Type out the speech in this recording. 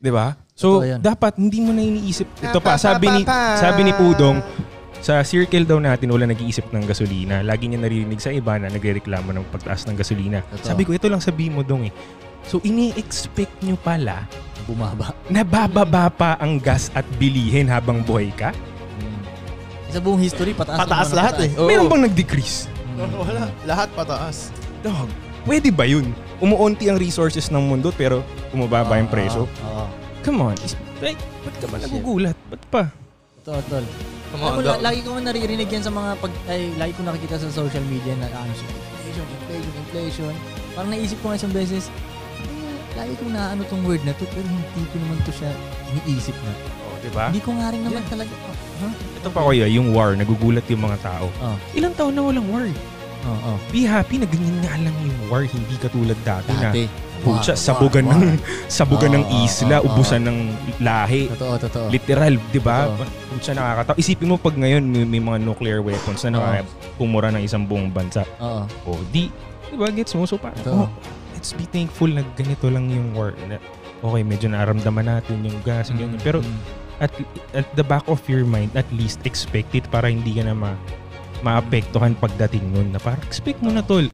Diba? So, dapat hindi mo na iniisip. Ito pa, sabi ni Pudong, sa circle daw natin, wala nag-iisip ng gasolina. Lagi niya naririnig sa iba na nagrereklamo ng pagtaas ng gasolina. Totoo. Sabi ko, ito lang sabihin mo, Dong eh. So, ini-expect nyo pala bumaba. Nabababa pa ang gas at bilihin habang buhay ka? Sa buong history, pataas lahat eh. Meron bang nag-decrease? Wala. Lahat pataas. Dog, pwede ba yun? Umuunti ang resources ng mundo pero bumababa yung presyo? Come on. Ba't ka ba nagugulat? Ba't pa? Tol. Lagi ko naririnig yan sa mga lagi ko nakikita sa social media na inflation. Parang naisip ko nga isang beses, lagi ko na tong word na to pero hindi ko naman to siya iniisip na. Diba? Hindi ko nga rin naman talaga. Ito pa kuya, yung war, nagugulat yung mga tao. Ilang taon na walang war? Be happy na ganyan nga lang yung war, hindi katulad dati na sabugan ng isla, ubusan ng lahi. Totoo. Literal, di ba? Pucha, nakakatawa. Isipin mo pag ngayon may mga nuclear weapons na nakapumura ng isang buong bansa. Di ba? Gets mo? So let's be thankful na ganito lang yung war. Okay, medyo naramdaman natin yung gas, ganyan. Pero at the back of your mind, at least expect it para hindi ka na maapektuhan pagdating nun na parang expect mo na tol.